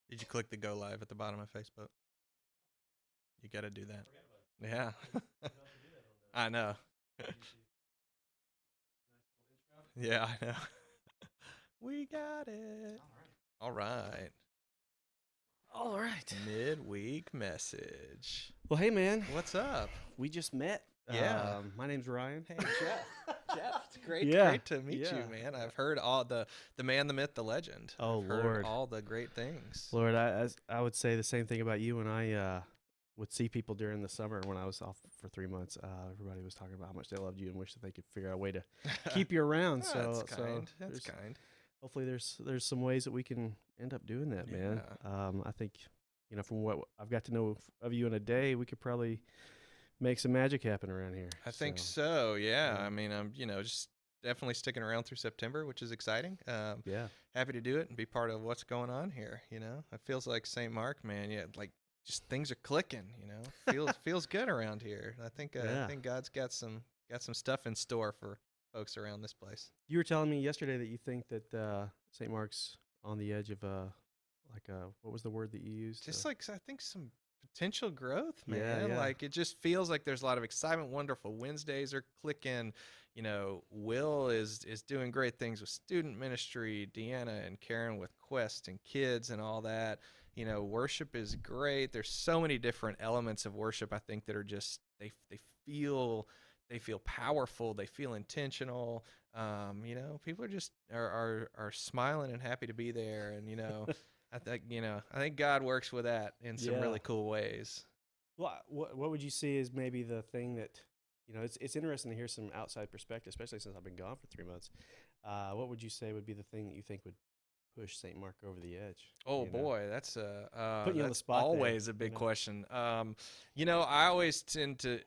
Did you click the go live at the bottom of Facebook? You got to do that. Yeah. I know. Yeah, I know. We got it. All right. All right. Midweek message. Well, hey, man. What's up? We just met. Yeah. My name's Ryan. Hey, Jeff. Jeff, it's great, Yeah, great to meet you, yeah. man. I've heard all the man, the myth, the legend. Oh, I've heard Lord. all the great things. Lord, I would say the same thing about you when I would see people during the summer when I was off for 3 months. Everybody was talking about how much they loved you and wish that they could figure out a way to keep you around. That's kind. That's kind. Hopefully there's some ways that we can end up doing that, man. I think, from what I've got to know of you in a day, we could probably make some magic happen around here. I think so. Yeah. Yeah. I mean, I'm just definitely sticking around through September, which is exciting. Yeah. Happy to do it and be part of what's going on here. It feels like St. Mark, man. Yeah, like just things are clicking. Feels good around here. I think God's got some stuff in store for folks around this place. You were telling me yesterday that you think that St. Mark's on the edge of what was the word that you used? Just I think some potential growth, man. Yeah. Like it just feels like there's a lot of excitement. Wonderful Wednesdays are clicking. Will is doing great things with student ministry. Deanna and Karen with Quest and kids and all that. Worship is great. There's so many different elements of worship. I think that are just they feel powerful. They feel intentional. People are just are smiling and happy to be there. And I think God works with that in some really cool ways. Well, what would you see is maybe the thing that it's interesting to hear some outside perspective, especially since I've been gone for 3 months. What would you say would be the thing that you think would push St. Mark over the edge? Oh boy, that's put you on the spot. Always a big question. I always tend to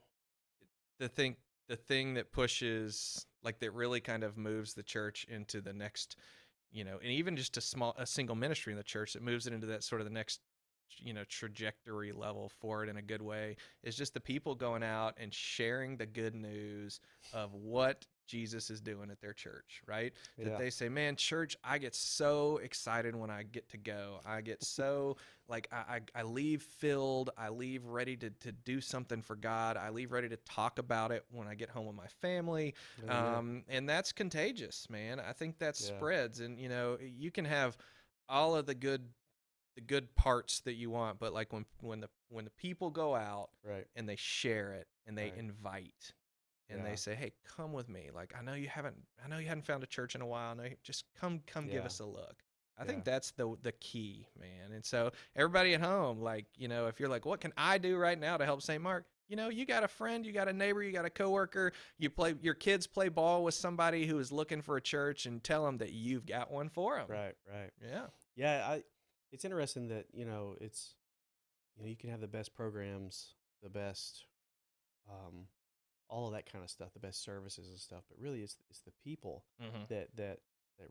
think the thing that pushes, like, that really kind of moves the church into the next, and even just a single ministry in the church that moves it into that sort of the next trajectory level forward in a good way, is just the people going out and sharing the good news of what Jesus is doing at their church, right? Yeah. That they say, man, church, I get so excited when I get to go. I get so, like, I leave filled. I leave ready to do something for God. I leave ready to talk about it when I get home with my family. And that's contagious, man. I think that spreads. And, you can have all of the good parts that you want, but like when the people go out and they share it and they invite and they say, hey, come with me. Like, I know you hadn't found a church in a while. No, just come give us a look. I think that's the key, man. And so everybody at home, like, if you're like, what can I do right now to help St. Mark? You got a friend, you got a neighbor, you got a coworker, your kids play ball with somebody who is looking for a church, and tell them that you've got one for them. Right. Yeah. It's interesting that, it's, you can have the best programs, the best, all of that kind of stuff, the best services and stuff, but really it's the people that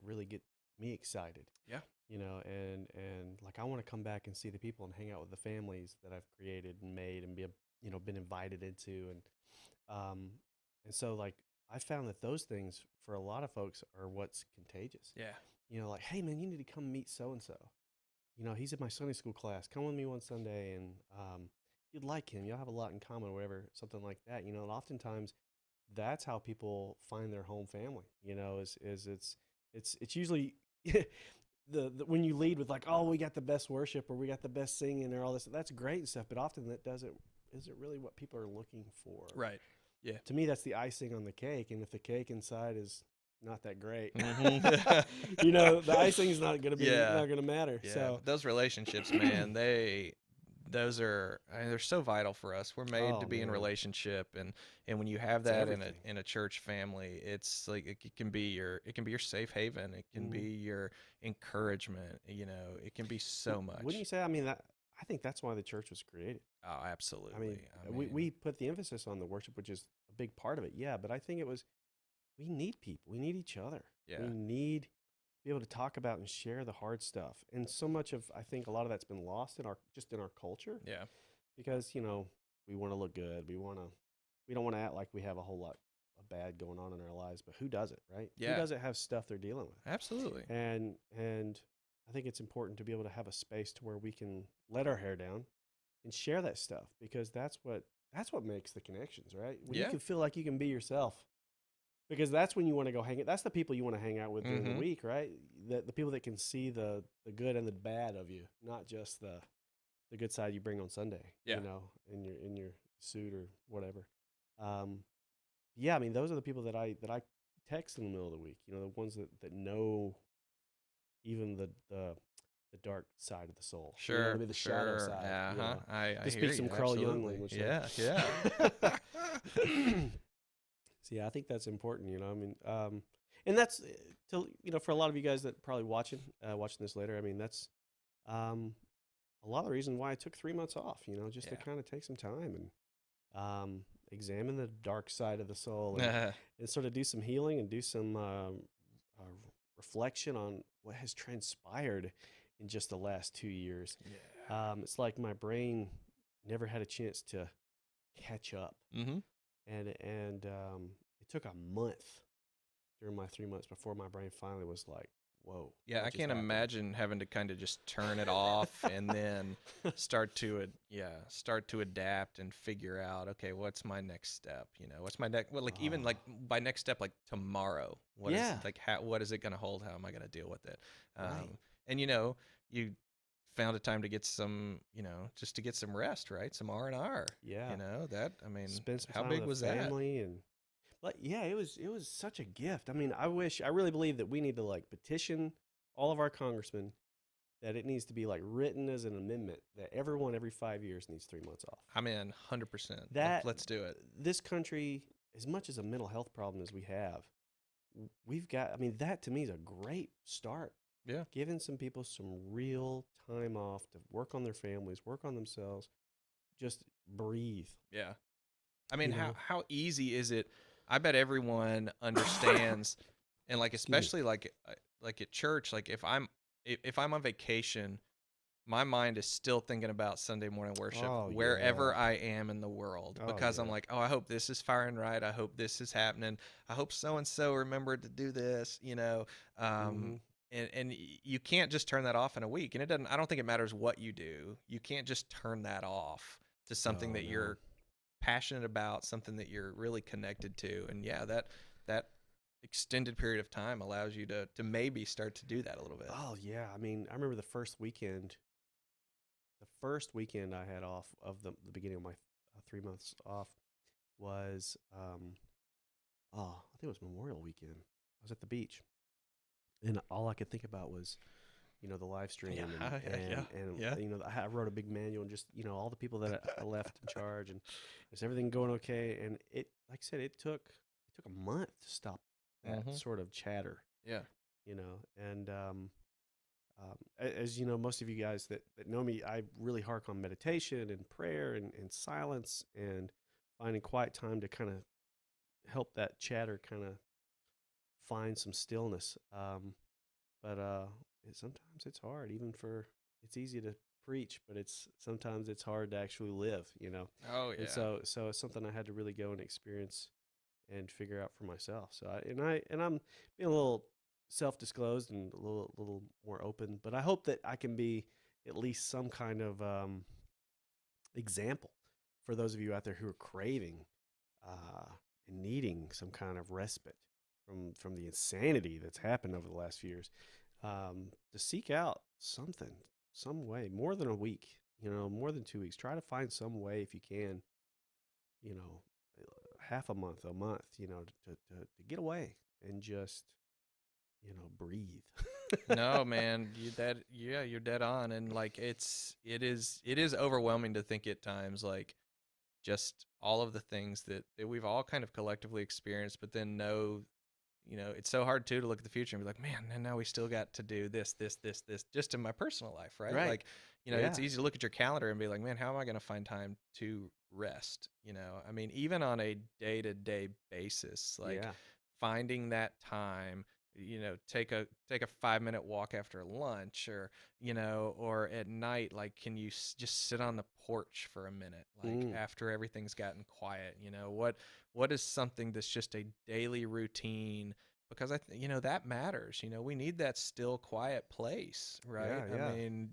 really get me excited. Yeah. And like, I want to come back and see the people and hang out with the families that I've created and made and been invited into. And so, like, I found that those things for a lot of folks are what's contagious. Yeah. Like, hey man, you need to come meet so-and-so. He's in my Sunday school class. Come with me one Sunday, and you'd like him. Y'all have a lot in common, or whatever, something like that. And oftentimes that's how people find their home family. It's usually the when you lead with, like, oh, we got the best worship, or we got the best singing, or all this. That's great and stuff, but often that isn't really what people are looking for. Right. Yeah. To me, that's the icing on the cake, and if the cake inside is not that great, the icing is not going to be not going to matter. Yeah. So those relationships, man, they're so vital for us. We're made to be in relationship, and when you have that in a church family, it's like it can be your safe haven. It can be your encouragement. It can be so much. Wouldn't you say? I mean, I think that's why the church was created. Oh, absolutely. I mean, we put the emphasis on the worship, which is a big part of it. Yeah, but I think it was, we need people. We need each other. Yeah. We need to be able to talk about and share the hard stuff. And so much of, I think a lot of that's been lost in our culture. Yeah. Because, we want to look good. We don't want to act like we have a whole lot of bad going on in our lives, but who doesn't, right? Yeah. Who doesn't have stuff they're dealing with? Absolutely. And I think it's important to be able to have a space to where we can let our hair down and share that stuff, because that's what makes the connections, right? When you Yeah. can feel like you can be yourself, because that's when you want to go hang it. That's the people you want to hang out with during the Mm-hmm. week, right? The people that can see the good and the bad of you, not just the good side you bring on Sunday, Yeah. in your suit or whatever. Um, yeah, I mean, those are the people that I text in the middle of the week. The ones that know even the dark side of the soul. Sure. The shadow Sure. side. Uh-huh. I To hear speak you. some Carl Jung Absolutely. language there. Yeah. Yeah. So yeah, I think that's important. I mean, and that's for a lot of you guys that probably watching this later. I mean, that's um, a lot of the reason why I took 3 months off. Just to Yeah. kind of take some time and examine the dark side of the soul, and sort of do some healing and do some uh, reflection on what has transpired in just the last 2 years. Yeah. It's like my brain never had a chance to catch up, Mm-hmm. and it took a month during my 3 months before my brain finally was like, "Whoa, Yeah, I what just can't happened?" imagine having to kind of just turn it off and then start to adapt and figure out, okay, what's my next step? What's my next, well, like even Oh, like by next step, like tomorrow, yeah, what is it going to hold? How am I going to deal with it? right. And you found a time to get some, just to get some rest, right? Some R&R, Yeah, I mean, spend some how time big with was the that? family, and but yeah, it was such a gift. I mean, I really believe that we need to like petition all of our congressmen that it needs to be like written as an amendment that everyone every 5 years needs 3 months off. I'm in 100%. That Let's do it. this country, as much as a mental health problem as we have, we've got. I mean, that to me is a great start. Yeah. Giving some people some real time off to work on their families, work on themselves, just breathe. Yeah. I mean, You how know, how easy is it? I bet everyone understands, and like excuse me. especially like at church, like if I'm on vacation, my mind is still thinking about Sunday morning worship Oh wherever yeah. I am in the world, Oh because I'm yeah. like, oh, I hope this is firing right. I hope this is happening. I hope so and so remembered to do this. Mm-hmm. Um, and you can't just turn that off in a week. And it doesn't. I don't think it matters what you do. You can't just turn that off to something Oh that no. you're passionate about, something that you're really connected to. And yeah, that extended period of time allows you to maybe start to do that a little bit. Oh yeah. I mean, I remember the first weekend. The first weekend I had off of the beginning of my 3 months off was I think it was Memorial Weekend. I was at the beach, and all I could think about was the live Yeah, stream, and yeah, and and yeah. I wrote a big manual, and just all the people that I left in charge, and is everything going okay? And it, like I said, it took a month to stop that Hmm. sort of chatter, Yeah. and as you know, most of you guys that know me, I really hark on meditation and prayer and silence and finding quiet time to kind of help that chatter kind of find some stillness. But sometimes it's hard, even for it's easy to preach, but sometimes it's hard to actually live. Oh And yeah. so it's something I had to really go and experience and figure out for myself. I'm being a little self-disclosed and a little more open, but I hope that I can be at least some kind of example for those of you out there who are craving uh, and needing some kind of respite from the insanity that's happened over the last few years. To seek out something, some way, more than a week, more than 2 weeks. Try to find some way if you can, you know, half a month, to get away and just, breathe. No, man, yeah, you're dead on, and like it is overwhelming to think at times, like just all of the things that we've all kind of collectively experienced, but then know, it's so hard too to look at the future and be like, man, and now we still got to do this, just in my personal life, right? Right. Like, it's Yeah. easy to look at your calendar and be like, man, how am I going to find time to rest? I mean, even on a day-to-day basis, like Yeah. finding that time, take a 5-minute walk after lunch, or at night, like, can you just sit on the porch for a minute, like Mm. after everything's gotten quiet? What is something that's just a daily routine because that matters. We need that still quiet place, right? Yeah, I yeah. mean,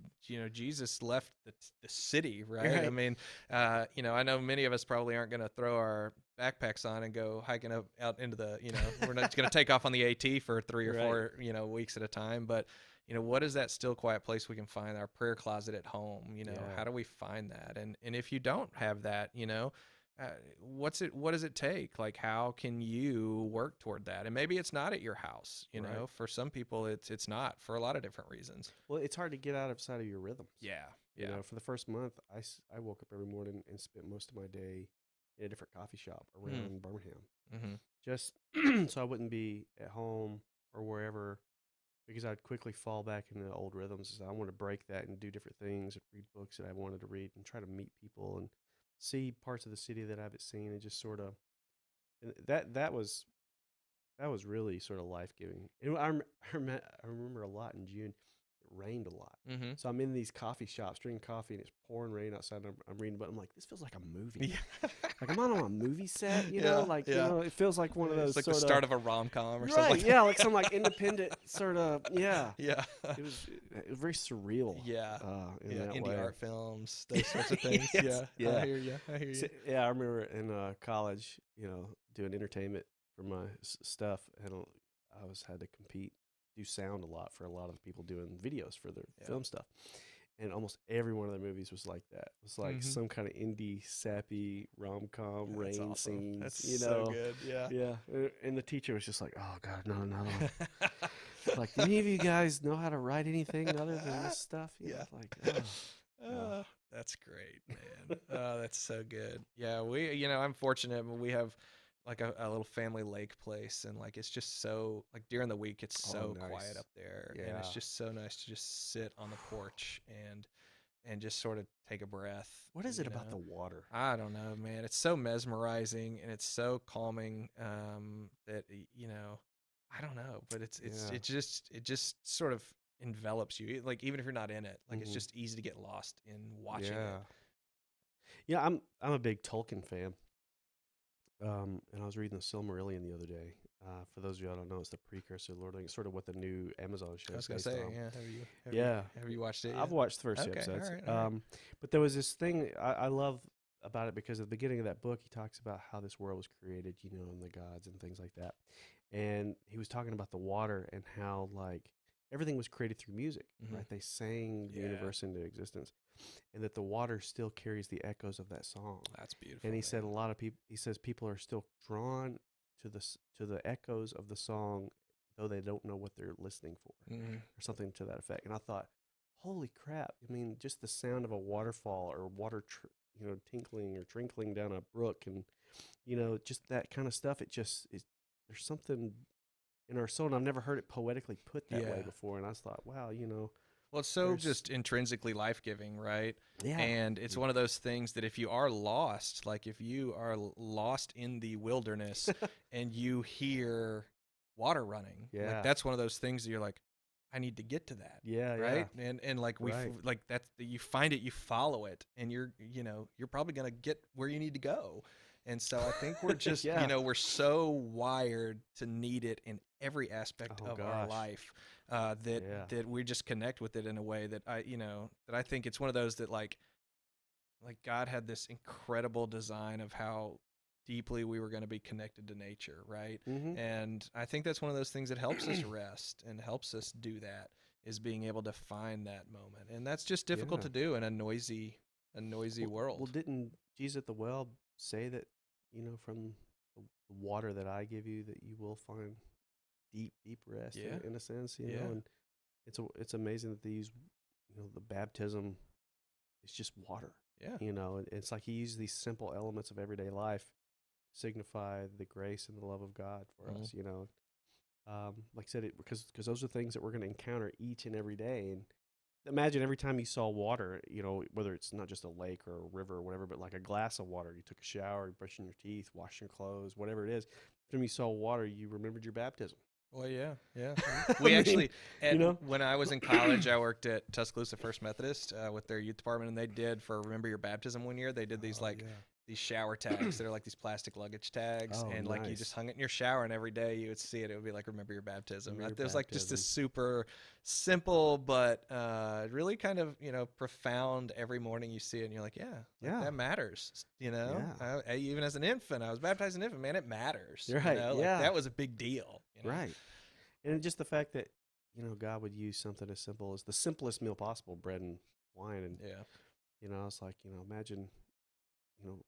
Jesus left the city, right? I Right. mean, I know many of us probably aren't going to throw our backpacks on and go hiking up out into the, we're not going to take off on the AT for 3 or Right. 4, weeks at a time. But, what is that still quiet place we can find? Our prayer closet at home, Yeah. how do we find that? And if you don't have that, what does it take? Like, how can you work toward that? And maybe it's not at your house, Right. for some people it's not, for a lot of different reasons. Well, it's hard to get out of sight of your rhythms. Yeah. You Yeah. know, for the first month, I woke up every morning and spent most of my day in a different coffee shop around Birmingham, Mm-hmm. just so I wouldn't be at home or wherever, because I'd quickly fall back into old rhythms. So I want to break that and do different things and read books that I wanted to read and try to meet people and see parts of the city that I haven't seen, and just sort of, and that was really sort of life giving. And I remember a lot in June. It rained a lot, Mm-hmm. so I'm in these coffee shops drinking coffee, and it's pouring rain outside. And I'm reading, but I'm like, this feels like a movie. Yeah. Like I'm on a movie set, you Yeah, know. Like yeah. it feels like one of those It's like sort the start of a rom-com or something right, like that. yeah, like some like independent sort of Yeah. It was very surreal. Yeah. In that Indie way. art films, those sorts of things. Yes, Yeah. yeah. I hear you. So, yeah, I remember in college, doing entertainment for my stuff, and had to compete, do sound a lot for a lot of the people doing videos for their film stuff, and almost every one of their movies was like that. It was like some kind of indie, sappy rom-com rain awesome. scenes. That's so good. Yeah. Yeah, and the teacher was just like, "Oh God, no." Like, do any of you guys know how to write anything other than this stuff? Yeah. Like, oh. That's great, man. Oh, that's so good. Yeah, I'm fortunate. We have like a little family lake place, and like it's just so, like, during the week it's so nice. quiet up there, and Yeah. it's just so nice to just sit on the porch and just sort of take a breath. What is it about the water? I don't know, man. It's so mesmerizing and it's so calming, that I don't know, but it just sort of envelops you. Like, even if you're not in it, like it's just easy to get lost in watching it. Yeah, I'm a big Tolkien fan. And I was reading the Silmarillion the other day. For those of you who don't know, it's the precursor to Lord of the Rings, sort of what the new Amazon show is. I was gonna say, on. yeah. Have you watched it yet? I've watched the first two episodes. All right. But there was this thing I love about it, because at the beginning of that book, he talks about how this world was created, and the gods and things like that. And he was talking about the water and how, like, everything was created through music, right? They sang the universe into existence, and that the water still carries the echoes of that song. That's beautiful. And he said a lot of people. He says people are still drawn to the echoes of the song, though they don't know what they're listening for, or something to that effect. And I thought, holy crap! I mean, just the sound of a waterfall or water, tinkling or trickling down a brook, and just that kind of stuff. There's something in our soul, and I've never heard it poetically put that way before. And I thought, wow, well, it's so just intrinsically life-giving, right? Yeah. And it's one of those things that if you are lost, like if you are lost in the wilderness and you hear water running, like that's one of those things that you're like, I need to get to that. Yeah. Right. And like like that's, you find it, you follow it, and you're probably going to get where you need to go. And so I think we're just, we're so wired to need it in every aspect of our life, that we just connect with it in a way that I think it's one of those that like God had this incredible design of how deeply we were going to be connected to nature, right? And I think that's one of those things that helps us rest and helps us do that, is being able to find that moment. And that's just difficult to do in a noisy world. Well, didn't Jesus at the well say that, from the water that I give you, that you will find deep rest, in a sense, you know? And it's amazing that these, the baptism is just water. Yeah. It's like he used these simple elements of everyday life to signify the grace and the love of God for us, like I said, because those are things that we're going to encounter each and every day. And imagine every time you saw water, whether it's not just a lake or a river or whatever, but like a glass of water, you took a shower, you're brushing your teeth, washing your clothes, whatever it is. Every time you saw water, you remembered your baptism. Well, yeah. We actually, when I was in college, I worked at Tuscaloosa First Methodist with their youth department, and they did, for Remember Your Baptism one year, they did these these shower tags that are like these plastic luggage tags, Oh, and like you just nice. hung it in your shower, and every day you would see it. It would be like, remember your baptism. Remember It your was like just this baptism. super simple, but really kind of profound. Every morning you see it, and you're like, yeah, like Yeah. that matters. Yeah. Even as an infant, I was baptized as an infant. Man, it matters. Right. Like Yeah. that was a big deal. Right. And just the fact that, God would use something as simple as the simplest meal possible, bread and wine. And, Yeah. it's like, imagine, you know,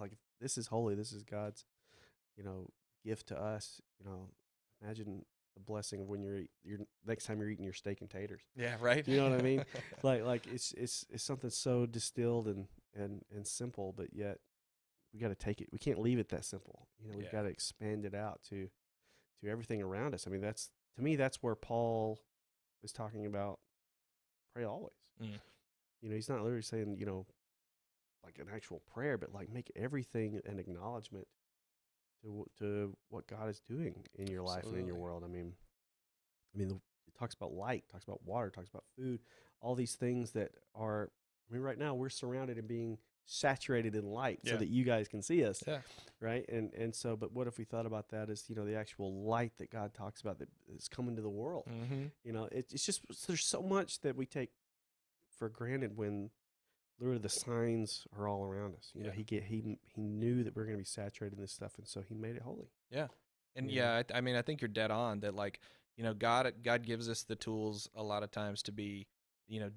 like, if this is holy, this is God's, you know, gift to us. Imagine the blessing of when you're next time you're eating your steak and taters. Yeah. Right. You know what I mean? Like it's something so distilled and simple, but yet we got to take it. We can't leave it that simple. We've Yeah. got to expand it out to everything around us. I mean, to me, that's where Paul is talking about pray always. Mm. He's not literally saying, like an actual prayer, but like make everything an acknowledgement to what God is doing in your life and in your Absolutely. world. It talks about light, talks about water, talks about food, all these things that are. Right now we're surrounded and being saturated in light so Yeah. that you guys can see us, Yeah. right? And so, but what if we thought about that as the actual light that God talks about that is coming to the world? Mm-hmm. It's just there's so much that we take for granted when literally the signs are all around us. Yeah. He knew that we're going to be saturated in this stuff, and so he made it holy. Yeah. And Yeah. I mean, I think you're dead on that. Like, God gives us the tools a lot of times to be,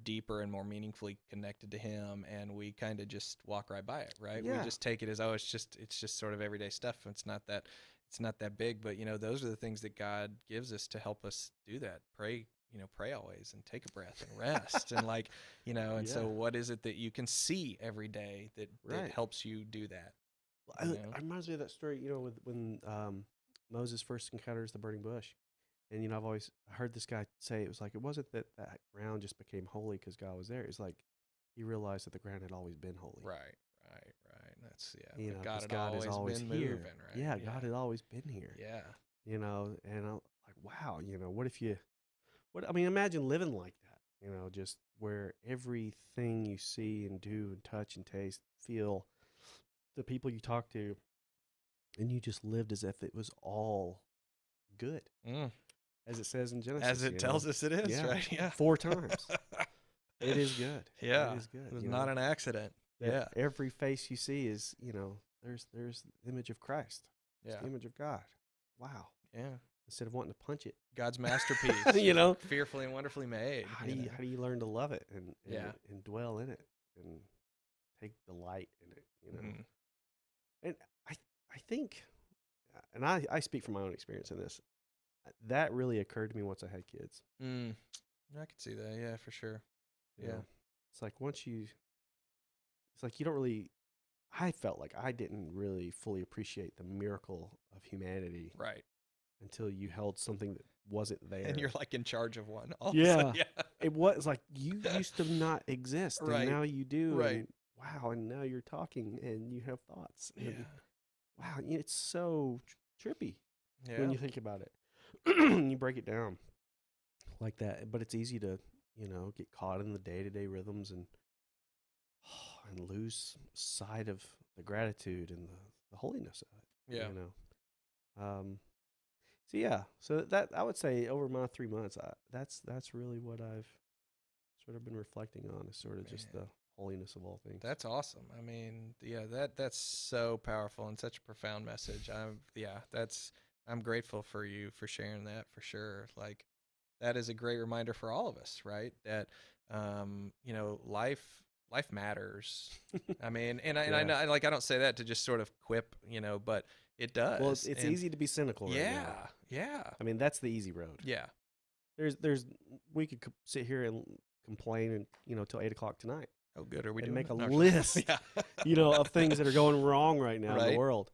deeper and more meaningfully connected to Him, and we kind of just walk right by it, right? Yeah. We just take it as, oh, it's just sort of everyday stuff. It's not that big, but those are the things that God gives us to help us do that. Pray always, and take a breath and rest, and like, and so Yeah. what is it that you can see every day that Right. helps you do that? Well, it reminds me of that story, with when Moses first encounters the burning bush. And, I've always heard this guy say it was like, it wasn't that ground just became holy because God was there. It's like he realized that the ground had always been holy. Right. That's, that God 'cause had God is always been here. moving, right? Yeah, God had always been here. Yeah. And I'm like, wow, what if imagine living like that, just where everything you see and do and touch and taste, feel, the people you talk to, and you just lived as if it was all good. Mm. As it says in Genesis. As it tells us it is, right? Yeah. 4 times. It is good. Yeah. It is good. It was not an accident. Yeah. Every face you see is, there's the image of Christ. It's Yeah. the image of God. Wow. Yeah. Instead of wanting to punch it. God's masterpiece. Fearfully and wonderfully made. How do you learn to love it and dwell in it and take delight in it, Mm. And I think, and I speak from my own experience in this, that really occurred to me once I had kids. Mm. I could see that. Yeah, for sure. Yeah. It's like it's like you don't really, I felt like I didn't really fully appreciate the miracle of humanity. Right. Until you held something that wasn't there. And you're like in charge of one. Yeah. It was like you used to not exist. Right. And now you do. Right. And wow. And now you're talking and you have thoughts. Yeah. And wow. It's so trippy when you think about it. You break it down like that. But it's easy to, get caught in the day-to-day rhythms and lose sight of the gratitude and the holiness of it. Yeah. So yeah, so that I would say over my 3 months, that's really what I've sort of been reflecting on, is sort of just the holiness of all things. That's awesome. I mean, yeah, that's so powerful and such a profound message. I'm grateful for you for sharing that, for sure. Like, that is a great reminder for all of us, right? That life matters. I mean, and I know, I don't say that to just sort of quip, but it does. Well, it's easy to be cynical right now. Yeah. I mean, that's the easy road. Yeah. We could sit here and complain and, till 8:00 tonight. Oh, good. Are we and doing make a No, list, yeah. of things that are going wrong right now in Right. the world.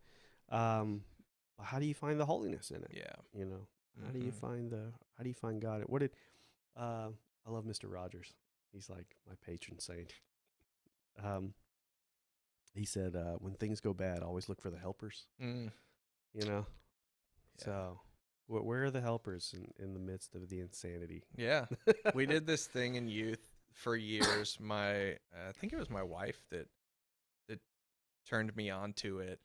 How do you find the holiness in it? Yeah. How do you find God? What did I love Mr. Rogers. He's like my patron saint. He said, when things go bad, always look for the helpers. Mm. Yeah. So where are the helpers in the midst of the insanity? Yeah. We did this thing in youth for years. I think it was my wife that turned me on to it.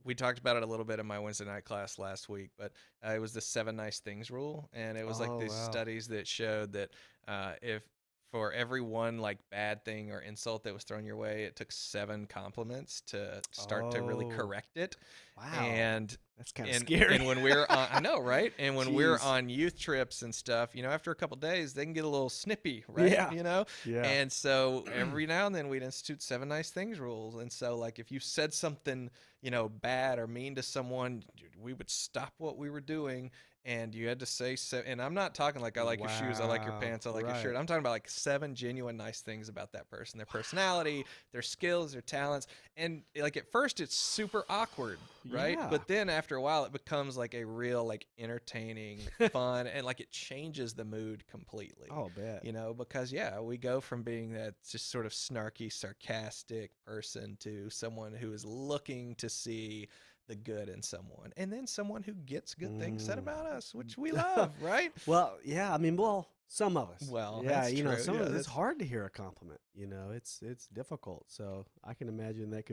We talked about it a little bit in my Wednesday night class last week, but it was the 7 nice things rule. And it was like Oh, these wow. studies that showed that if for every one like bad thing or insult that was thrown your way, it took 7 compliments to start to really Oh, correct it. wow. And That's kind of and scary. and when we're on, I know, right? And when we're Jeez. on youth trips and stuff, after a couple days, they can get a little snippy, right? Yeah. Yeah. And so every now and then we'd institute 7 nice things rules. And so like if you said something, bad or mean to someone, we would stop what we were doing and you had to say so. And I'm not talking like I like your shoes, I like your Wow. pants, I like your Right. shirt. I'm talking about like 7 genuine nice things about that person, their personality, their skills, their talents. And like at first it's super awkward, right? Yeah. But then after a while it becomes like a real like entertaining, fun, and like it changes the mood completely. Oh, bet. Because we go from being that just sort of snarky, sarcastic person to someone who is looking to see the good in someone, and then someone who gets good things said about us, which we love, right? Well, yeah. I mean, some of us. Well, yeah. that's true. Some Yeah, of it's that's hard to hear a compliment. It's difficult. So I can imagine it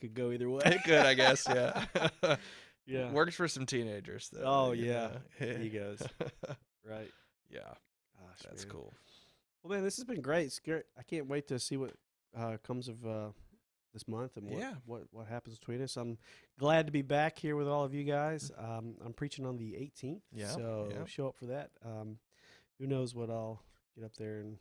could go either way. it good, I guess. Yeah. Yeah. Works for some teenagers, though. Oh, yeah. Egos. Right. Yeah, Gosh, that's man. cool. Well, man, this has been great. I can't wait to see what comes of this month and what happens between us. I'm glad to be back here with all of you guys. I'm preaching on the 18th, so show up for that. Who knows what I'll get up there and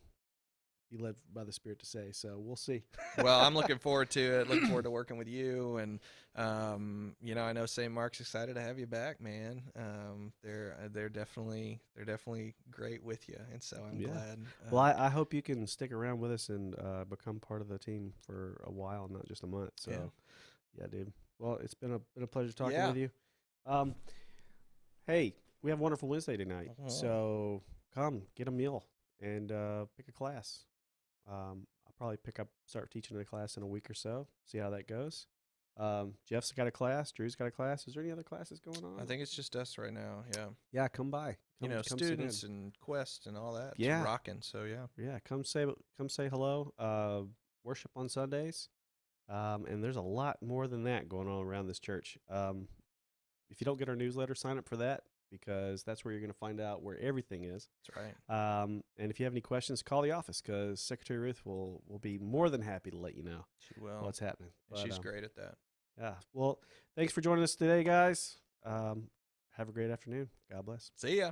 be led by the Spirit to say. So we'll see. Well, I'm looking forward to it. Looking forward to working with you, and I know St. Mark's excited to have you back, man. They're definitely great with you, and so I'm glad. Well, I hope you can stick around with us and become part of the team for a while, not just a month. So, yeah dude. Well, it's been a pleasure talking with you. Hey, we have Wonderful Wednesday tonight, so come get a meal and pick a class. I'll probably start teaching a class in a week or so. See how that goes. Jeff's got a class. Drew's got a class. Is there any other classes going on? I think it's just us right now. Yeah. Yeah, come by. Come students and Quest and all that. Yeah, it's rocking. So yeah. Yeah, come say hello. Worship on Sundays. And there's a lot more than that going on around this church. If you don't get our newsletter, sign up for that, because that's where you're going to find out where everything is. That's right. And if you have any questions, call the office, because Secretary Ruth will be more than happy to let you know what's happening. But, she's great at that. Yeah. Well, thanks for joining us today, guys. Have a great afternoon. God bless. See ya.